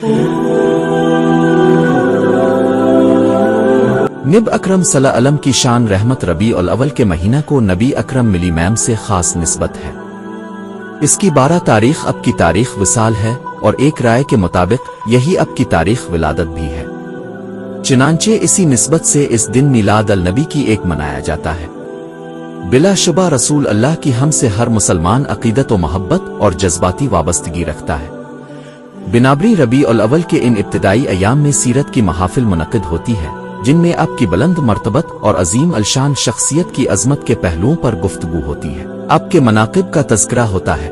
नबी अकरम सल्लल्लाहु अलैहि वसल्लम की शान रहमत रबी और अव्वल के महीना को नबी अकरम मिली मैम से खास निस्बत है। इसकी 12 तारीख अब की तारीख विसाल है और एक राय के मुताबिक यही अब की तारीख विलादत भी है। चुनांचे इसी निस्बत से इस दिन मिलाद अल नबी की एक मनाया जाता है। बिलाशुबा रसूल अल्लाह की हम से हर मुसलमान अकीदत व मोहब्बत और जज्बाती वाबस्तगी रखता है। बिनाबरी रबी और अव्वल के इन इब्तिदाई अयाम में सीरत की महाफिल मुनक़िद होती है, जिनमें आपकी बुलंद मर्तबत और अजीम अलशान शख्सियत की अजमत के पहलुओं पर गुफ्तगू होती है। आपके मनाक़िब का तज़किरा होता है।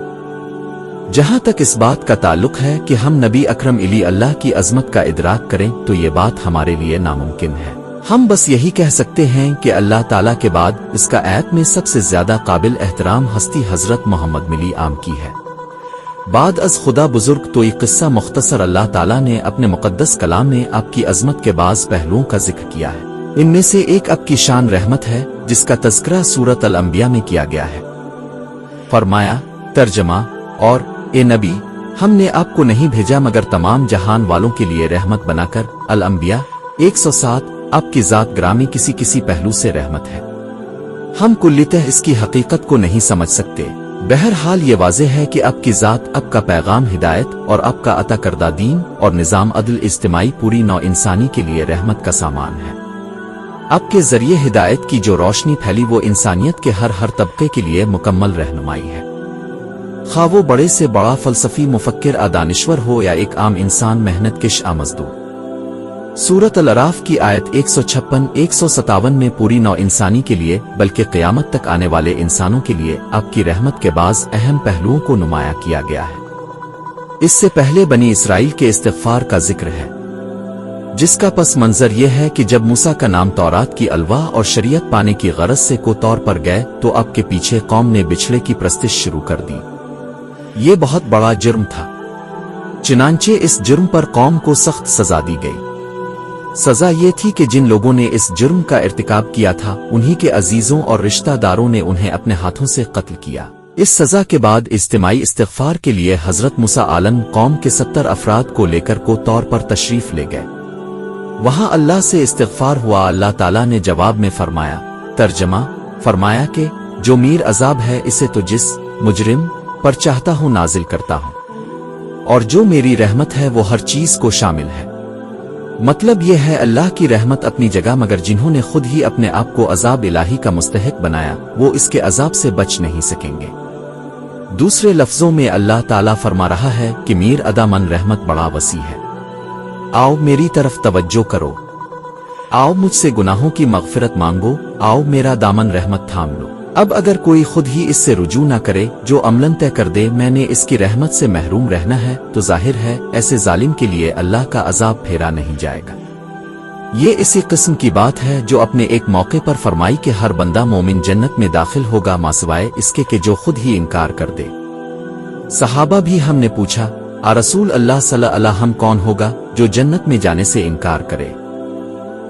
जहाँ तक इस बात का ताल्लुक है कि हम नबी अकरम इली अल्लाह की अजमत का इदराक करें तो ये बात हमारे लिए नामुमकिन है। हम बस यही कह सकते हैं कि अल्लाह ताला के बाद इसका ऐत में सबसे ज्यादा काबिल एहतराम हस्ती हजरत मोहम्मद मिली आम की है। बाद अज खुदा बुजुर्ग तो ये किस्सा मुख्तसर अल्लाह ताला ने अपने मुक़द्दस कलाम में आपकी अजमत के बाज़ पहलुओं का जिक्र किया है। इनमें से एक आपकी शान रहमत है, जिसका तज़किरा सूरत अल अंबिया में किया गया है। फरमाया तर्जमा, और ए नबी, हमने आपको नहीं भेजा मगर तमाम जहान वालों के लिए रहमत बनाकर। अल अंबिया 107। आपकी ज़ात ग्रामी किसी किसी पहलू से रहमत है। हम कुल्लितः इसकी हकीकत को नहीं समझ सकते। बहरहाल ये वाज़ेह है कि आपकी ज़ात, आपका पैगाम हिदायत और आपका अता करदा दीन और निज़ाम अदल इज्तिमाई पूरी नौ इंसानी के लिए रहमत का सामान है। आपके जरिए हिदायत की जो रोशनी फैली वो इंसानियत के हर तबके के लिए मुकम्मल रहनुमाई है। खा वो बड़े से बड़ा फलसफी मुफक्किर दानिश्वर हो या एक आम इंसान मेहनत किश मजदूर। सूरत अल-अराफ की आयत 156-157 में पूरी नौ इंसानी के लिए बल्कि क़यामत तक आने वाले इंसानों के लिए आपकी रहमत के बाज़ अहम पहलुओं को नुमाया किया गया है। इससे पहले बनी इसराइल के इस्तिग़फ़ार का जिक्र है, जिसका पस मंजर यह है कि जब मूसा का नाम तौरात की अलवाह और शरीयत पाने की गरज से को तौर पर गए तो आपके पीछे कौम ने बिछड़े की प्रस्तिश शुरू कर दी। ये बहुत बड़ा जुर्म था, चुनांचे इस जुर्म पर कौम को सख्त सजा दी गई। सजा ये थी कि जिन लोगों ने इस जुर्म का इर्तिकाब किया था उन्हीं के अजीजों और रिश्तेदारों ने उन्हें अपने हाथों से कत्ल किया। इस सजा के बाद इज्तिमाई इस्तिग़फ़ार के लिए हजरत मूसा आलम कौम के 70 अफराद को लेकर को तौर पर तशरीफ ले गए। वहां अल्लाह से इस्तिग़फ़ार हुआ। अल्लाह ताला ने जवाब में फरमाया, तर्जमा, फरमाया कि जो मीर अजाब है इसे तो जिस मुजरिम पर चाहता हूं नाजिल करता हूं, और जो मेरी रहमत है वो हर चीज को शामिल है। मतलब यह है अल्लाह की रहमत अपनी जगह, मगर जिन्होंने खुद ही अपने आप को अजाब इलाही का मुस्तहिक बनाया वो इसके अजाब से बच नहीं सकेंगे। दूसरे लफ्जों में अल्लाह ताला फरमा रहा है कि मीर अदा मन रहमत बड़ा वसी है, आओ मेरी तरफ तवज्जो करो, आओ मुझसे गुनाहों की मग़फ़िरत मांगो, आओ मेरा दामन रहमत थाम लो। अब अगर कोई खुद ही इससे रुजू ना करे, जो अमलन तय कर दे मैंने इसकी रहमत से महरूम रहना है, तो जाहिर है ऐसे जालिम के लिए अल्लाह का अजाब फेरा नहीं जाएगा। ये इसी किस्म की बात है जो अपने एक मौके पर फरमाई कि हर बंदा मोमिन जन्नत में दाखिल होगा मासिवाए इसके कि जो खुद ही इनकार कर दे। सहाबा भी हमने पूछा, आ रसूल अल्लाह सल्लल्लाहु अलैहि वसल्लम, कौन होगा जो जन्नत में जाने से इनकार करे?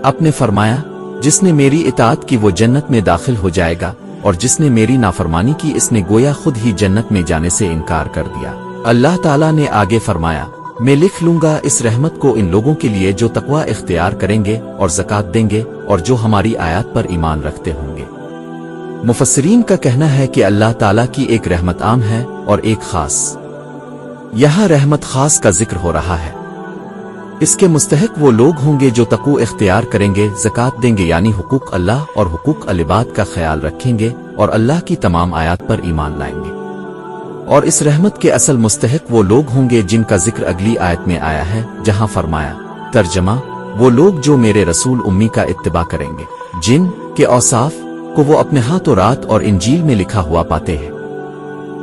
आपने फरमाया, जिसने मेरी इताअत की वो जन्नत में दाखिल हो जाएगा, और जिसने मेरी नाफरमानी की इसने गोया खुद ही जन्नत में जाने से इनकार कर दिया। अल्लाह ताला ने आगे फरमाया, मैं लिख लूंगा इस रहमत को इन लोगों के लिए जो तकवा इख्तियार करेंगे और ज़कात देंगे और जो हमारी आयत पर ईमान रखते होंगे। मुफस्सिरीन का कहना है कि अल्लाह ताला की एक रहमत आम है और एक खास। यहाँ रहमत खास का जिक्र हो रहा है। इसके मुस्तहिक वो लोग होंगे जो तक़वा इख्तियार करेंगे, ज़कात देंगे यानी हुकूक अल्लाह और हुकूक अल-इबाद का ख्याल रखेंगे और अल्लाह की तमाम आयत पर ईमान लाएंगे। और इस रहमत के असल मुस्तहिक वो लोग होंगे जिनका जिक्र अगली आयत में आया है, जहां फरमाया, तर्जमा, वो लोग जो मेरे रसूल उम्मी का इत्तिबा करेंगे, जिन के औसाफ को वो अपने हाथों रात और इंजील में लिखा हुआ पाते हैं।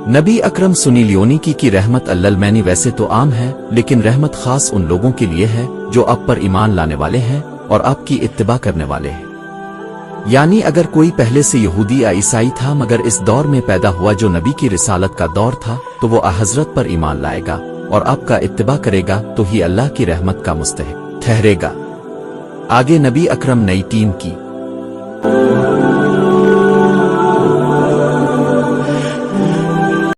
नबी अकरम सुनी लियोनी की रहमत अल्ललमैनी वैसे तो आम है, लेकिन रहमत खास उन लोगों के लिए है जो आप पर ईमान लाने वाले हैं और आपकी इत्तिबा करने वाले हैं। यानी अगर कोई पहले से यहूदी या ईसाई था मगर इस दौर में पैदा हुआ जो नबी की रिसालत का दौर था, तो वो हजरत पर ईमान लाएगा और आपका इत्तिबा करेगा तो ही अल्लाह की रहमत का मुस्तहिक ठहरेगा। आगे नबी अकरम नई टीम की